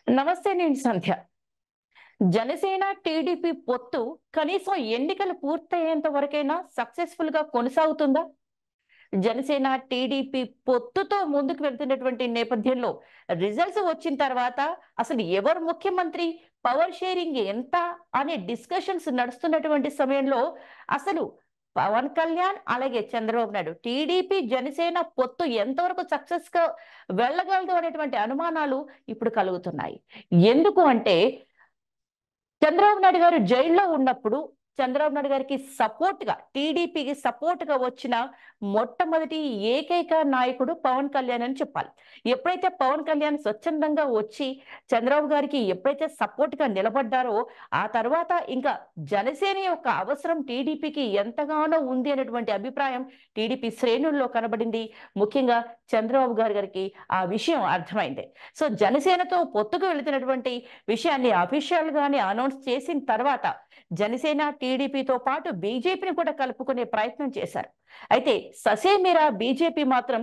నమస్తే, నేను సంధ్య. జనసేన టీడీపీ పొత్తు కనీసం ఎన్నికలు పూర్తయ్యేంత వరకైనా సక్సెస్ఫుల్ గా కొనసాగుతుందా? జనసేన టీడీపీ పొత్తుతో ముందుకు వెళ్తున్నటువంటి నేపథ్యంలో రిజల్ట్స్ వచ్చిన తర్వాత అసలు ఎవరు ముఖ్యమంత్రి, పవర్ షేరింగ్ ఎంత అనే డిస్కషన్స్ నడుస్తున్నటువంటి సమయంలో అసలు పవన్ కళ్యాణ్ అలాగే చంద్రబాబు నాయుడు టీడీపీ జనసేన పొత్తు ఎంతవరకు సక్సెస్ గా వెళ్ళగలదు అనేటువంటి అనుమానాలు ఇప్పుడు కలుగుతున్నాయి. ఎందుకు అంటే చంద్రబాబు నాయుడు గారు జైల్లో ఉన్నప్పుడు చంద్రబాబు నాయుడు గారికి సపోర్ట్ గా టీడీపీకి సపోర్ట్ గా వచ్చిన మొట్టమొదటి ఏకైక నాయకుడు పవన్ కళ్యాణ్ అని చెప్పాలి. ఎప్పుడైతే పవన్ కళ్యాణ్ స్వచ్ఛందంగా వచ్చి చంద్రబాబు గారికి ఎప్పుడైతే సపోర్ట్ గా నిలబడ్డారో ఆ తర్వాత ఇంకా జనసేన యొక్క అవసరం టీడీపీకి ఎంతగానో ఉంది అనేటువంటి అభిప్రాయం టీడీపీ శ్రేణుల్లో కనబడింది. ముఖ్యంగా చంద్రబాబు గారికి ఆ విషయం అర్థమైంది. సో జనసేనతో పొత్తుకు వెళుతున్నటువంటి విషయాన్ని అఫీషియల్ గానే అనౌన్స్ చేసిన తర్వాత జనసేన టీడీపీతో పాటు బీజేపీని కూడా కలుపుకునే ప్రయత్నం చేశారు. అయితే ససేమిరా బీజేపీ మాత్రం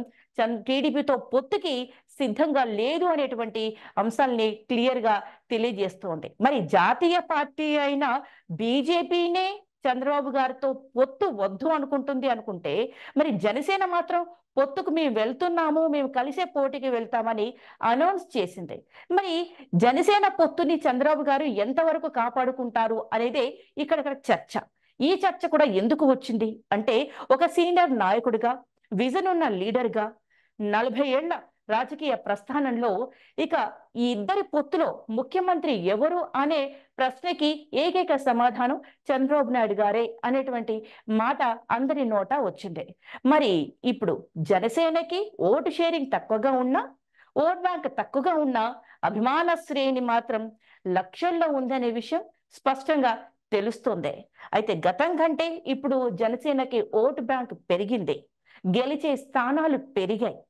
టీడీపీతో పొత్తుకి సిద్ధంగా లేదు అనేటువంటి అంశాలని క్లియర్ గా తెలియజేస్తోంది. మరి జాతీయ పార్టీ అయిన బీజేపీనే చంద్రబాబు గారితో పొత్తు వద్దు అనుకుంటుంది అనుకుంటే, మరి జనసేన మాత్రం పొత్తుకు మేము వెళ్తున్నాము, మేము కలిసే పోటీకి వెళ్తామని అనౌన్స్ చేసింది. మరి జనసేన పొత్తుని చంద్రబాబు గారు ఎంతవరకు కాపాడుకుంటారు అనేదే ఇక్కడ చర్చ. ఈ చర్చ కూడా ఎందుకు వచ్చింది అంటే, ఒక సీనియర్ నాయకుడిగా, విజన్ ఉన్న లీడర్గా, 40 ఏళ్ల రాజకీయ ప్రస్థానంలో ఇక ఈ ఇద్దరి పొత్తులో ముఖ్యమంత్రి ఎవరు అనే ప్రశ్నకి ఏకైక సమాధానం చంద్రబాబు నాయుడు గారే అనేటువంటి మాట అందరి నోట వచ్చింది. మరి ఇప్పుడు జనసేనకి ఓటు షేరింగ్ తక్కువగా ఉన్నా, ఓట్ బ్యాంక్ తక్కువగా ఉన్నా, అభిమాన శ్రేణి మాత్రం లక్షల్లో ఉందనే విషయం స్పష్టంగా తెలుస్తుంది. అయితే గతం కంటే ఇప్పుడు జనసేనకి ఓటు బ్యాంక్ పెరిగింది, గెలిచే స్థానాలు పెరిగాయి.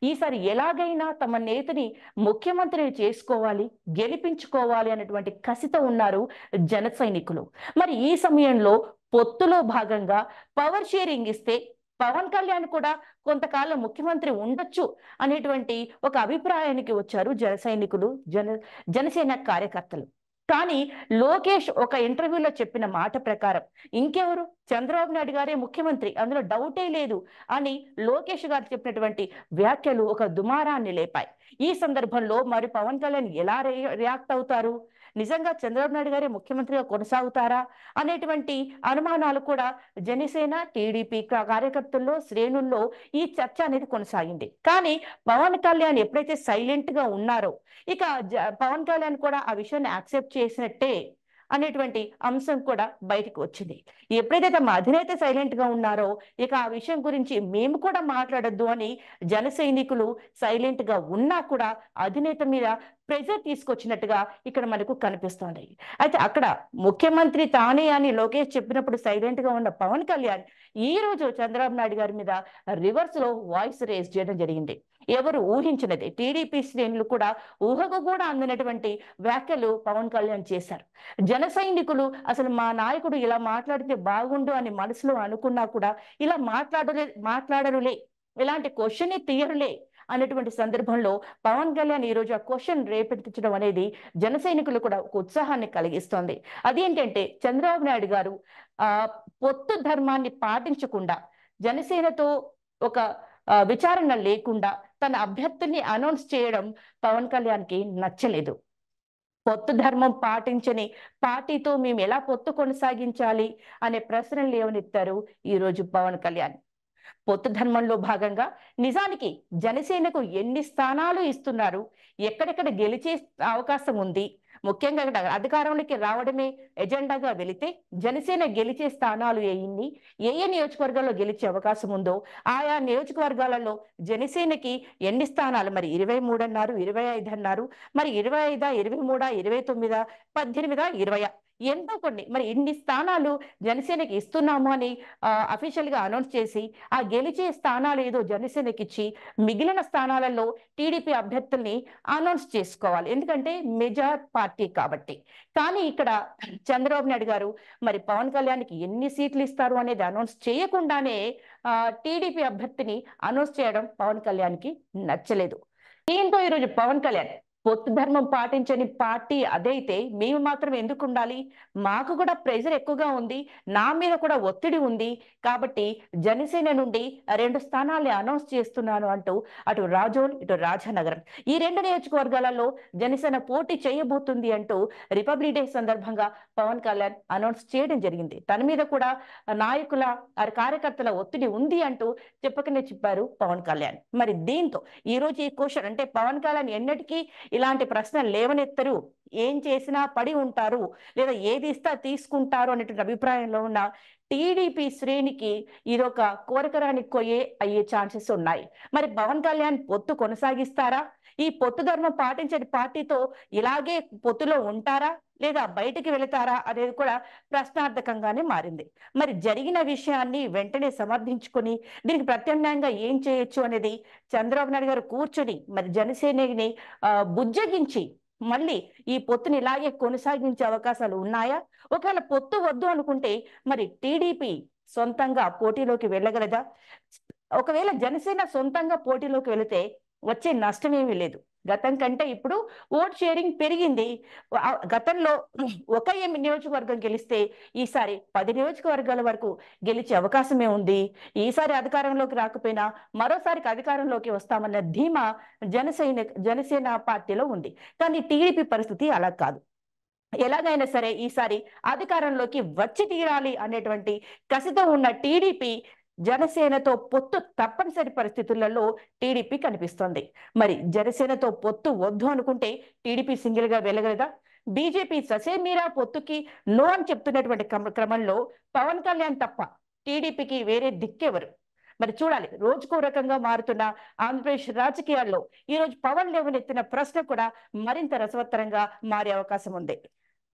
ఈసారి ఎలాగైనా తమ నేతని ముఖ్యమంత్రిని చేసుకోవాలి, గెలిపించుకోవాలి అనేటువంటి కసితో ఉన్నారు జన సైనికులు. మరి ఈ సమయంలో పొత్తులో భాగంగా పవర్ షేరింగ్ ఇస్తే పవన్ కళ్యాణ్ కూడా కొంతకాలం ముఖ్యమంత్రి ఉండొచ్చు అనేటువంటి ఒక అభిప్రాయానికి వచ్చారు జన సైనికులు, జనసేన కార్యకర్తలు. కానీ లోకేష్ ఒక ఇంటర్వ్యూలో చెప్పిన మాట ప్రకారం ఇంకెవరు, చంద్రబాబు నాయుడు గారే ముఖ్యమంత్రి, అందులో డౌటే లేదు అని లోకేష్ గారు చెప్పినటువంటి వ్యాఖ్యలు ఒక దుమారాన్ని లేపాయి. ఈ సందర్భంలో మరి పవన్ కళ్యాణ్ ఎలా రియాక్ట్ అవుతారు, నిజంగా చంద్రబాబు నాయుడు గారే ముఖ్యమంత్రిగా కొనసాగుతారా అనేటువంటి అనుమానాలు కూడా జనసేన టీడీపీ కార్యకర్తల్లో, శ్రేణుల్లో ఈ చర్చ అనేది కొనసాగింది. కానీ పవన్ కళ్యాణ్ ఎప్పుడైతే సైలెంట్ గా ఉన్నారో ఇక పవన్ కళ్యాణ్ కూడా ఆ విషయాన్ని యాక్సెప్ట్ చేసినట్టే అనేటువంటి అంశం కూడా బయటకు వచ్చింది. ఎప్పుడైతే తమ అధినేత సైలెంట్ గా ఉన్నారో ఇక ఆ విషయం గురించి మేము కూడా మాట్లాడొద్దు అని జన సైనికులు సైలెంట్ గా ఉన్నా కూడా అధినేత మీద ప్రెజర్ తీసుకొచ్చినట్టుగా ఇక్కడ మనకు కనిపిస్తోంది. అయితే అక్కడ ముఖ్యమంత్రి తానే అని లోకేష్ చెప్పినప్పుడు సైలెంట్ గా ఉన్న పవన్ కళ్యాణ్ ఈ రోజు చంద్రబాబు నాయుడు గారి మీద రివర్స్ లో వాయిస్ రేస్ చేయడం జరిగింది. ఎవరు ఊహించినది, టీడీపీ శ్రేణులు కూడా ఊహకు కూడా అందినటువంటి వ్యాఖ్యలు పవన్ కళ్యాణ్ చేశారు. జన సైనికులు అసలు మా నాయకుడు ఇలా మాట్లాడితే బాగుండు అని మనసులో అనుకున్నా కూడా ఇలా మాట్లాడరులే, ఇలాంటి క్వశ్చన్ తీయరులే అనేటువంటి సందర్భంలో పవన్ కళ్యాణ్ ఈ రోజు ఆ క్వశ్చన్ రేపెత్తించడం అనేది జన సైనికులు కూడా ఒక ఉత్సాహాన్ని కలిగిస్తోంది. అదేంటంటే చంద్రబాబు నాయుడు గారు పొత్తు ధర్మాన్ని పాటించకుండా, జనసేనతో ఒక విచారణ లేకుండా తన అభ్యర్థిని అనౌన్స్ చేయడం పవన్ కళ్యాణ్కి నచ్చలేదు. పొత్తు ధర్మం పాటించని పార్టీతో మేము ఎలా పొత్తు కొనసాగించాలి అనే ప్రశ్నలు లేవనెత్తారు ఈ రోజు పవన్ కళ్యాణ్. పొత్తు ధర్మంలో భాగంగా నిజానికి జనసేనకు ఎన్ని స్థానాలు ఇస్తున్నారు, ఎక్కడెక్కడ గెలిచే అవకాశం ఉంది, ముఖ్యంగా అధికారంలోకి రావడమే ఎజెండాగా వెళితే జనసేన గెలిచే స్థానాలు ఎన్ని, ఏ నియోజకవర్గాల్లో గెలిచే అవకాశం ఉందో, ఆయా నియోజకవర్గాలలో జనసేనకి ఎన్ని స్థానాలు, మరి 23 అన్నారు, 25 అన్నారు, మరి 25, 23, 29, 18, 20 ఎంతో కొన్ని, మరి ఇన్ని స్థానాలు జనసేనకి ఇస్తున్నాము అని అఫీషియల్ గా అనౌన్స్ చేసి ఆ గెలిచే స్థానాలు ఏదో జనసేనకి ఇచ్చి మిగిలిన స్థానాలలో టీడీపీ అభ్యర్థుల్ని అనౌన్స్ చేసుకోవాలి, ఎందుకంటే మెజార్ పార్టీ కాబట్టి. కానీ ఇక్కడ చంద్రబాబు నాయుడు గారు మరి పవన్ కళ్యాణ్కి ఎన్ని సీట్లు ఇస్తారు అనేది అనౌన్స్ చేయకుండానే టీడీపీ అభ్యర్థిని అనౌన్స్ చేయడం పవన్ కళ్యాణ్కి నచ్చలేదు. దీంతో ఈరోజు పవన్ కళ్యాణ్ పొత్తు ధర్మం పాటించని పార్టీ అదైతే మేము మాత్రం ఎందుకు ఉండాలి? మాకు కూడా ప్రెషర్ ఎక్కువగా ఉంది. నా మీద కూడా ఒత్తిడి ఉంది. కాబట్టి జనసేన నుండి 2 స్థానాల్ని అనౌన్స్ చేస్తున్నాను అంటూ అటు రాజోల్, ఇటు రాజానగరం ఈ 2 నియోజకవర్గాలలో జనసేన పోటీ చేయబోతుంది అంటూ రిపబ్లిక్ డే సందర్భంగా పవన్ కళ్యాణ్ అనౌన్స్ చేయడం జరిగింది. తన మీద కూడా నాయకుల, కార్యకర్తల ఒత్తిడి ఉంది అంటూ చెప్పకనే చెప్పారు పవన్ కళ్యాణ్. మరి దీంతో ఈ రోజు ఈ క్వశ్చన్ అంటే పవన్ కళ్యాణ్ ఎన్నటికీ ఇలాంటి ప్రశ్నలు లేవనెత్తరు, ఏం చేసినా పడి ఉంటారు, లేదా ఏది ఇస్తా తీసుకుంటారు అనేటువంటి అభిప్రాయంలో ఉన్న టీడీపీ శ్రేణికి ఇదొక కోరకరాని కొయ్యే అయ్యే ఛాన్సెస్ ఉన్నాయి. మరి పవన్ కళ్యాణ్ పొత్తు కొనసాగిస్తారా? ఈ పొత్తు ధర్మం పాటించని పార్టీతో ఇలాగే పొత్తులో ఉంటారా, లేదా బయటికి వెళతారా అనేది కూడా ప్రశ్నార్థకంగానే మారింది. మరి జరిగిన విషయాన్ని వెంటనే సమర్థించుకొని దీనికి ప్రత్యామ్నాయంగా ఏం చేయొచ్చు అనేది చంద్రబాబు నాయుడు గారు కూర్చొని మరి జనసేనని బుజ్జగించి మళ్ళీ ఈ పొత్తుని ఇలాగే కొనసాగించే అవకాశాలు ఉన్నాయా? ఒకవేళ పొత్తు వద్దు అనుకుంటే మరి టీడీపీ సొంతంగా పోటీలోకి వెళ్ళగలదా? ఒకవేళ జనసేన సొంతంగా పోటీలోకి వెళితే వచ్చే నష్టం ఏమీ లేదు. గతం కంటే ఇప్పుడు ఓట్ షేరింగ్ పెరిగింది. గతంలో ఒక నియోజకవర్గం గెలిస్తే ఈసారి 10 నియోజకవర్గాల వరకు గెలిచే అవకాశమే ఉంది. ఈసారి అధికారంలోకి రాకపోయినా మరోసారికి అధికారంలోకి వస్తామన్న ధీమా జనసేన పార్టీలో ఉంది. కానీ టీడీపీ పరిస్థితి అలా కాదు. ఎలాగైనా సరే ఈసారి అధికారంలోకి వచ్చి తీరాలి అనేటువంటి కసితో ఉన్న టీడీపీ జనసేనతో పొత్తు తప్పనిసరి పరిస్థితులలో టీడీపీ కనిపిస్తోంది. మరి జనసేనతో పొత్తు వద్దు అనుకుంటే టీడీపీ సింగిల్ గా వెళ్ళగలదా? బీజేపీ ససేమీరా పొత్తుకి నో అని చెప్తున్నటువంటి క్రమంలో పవన్ కళ్యాణ్ తప్ప టీడీపీకి వేరే దిక్కెవరు? మరి చూడాలి. రోజుకో రకంగా మారుతున్న ఆంధ్రప్రదేశ్ రాజకీయాల్లో ఈ రోజు పవన్ లేవనెత్తిన ప్రశ్న కూడా మరింత రసవత్తరంగా మారే అవకాశం ఉంది.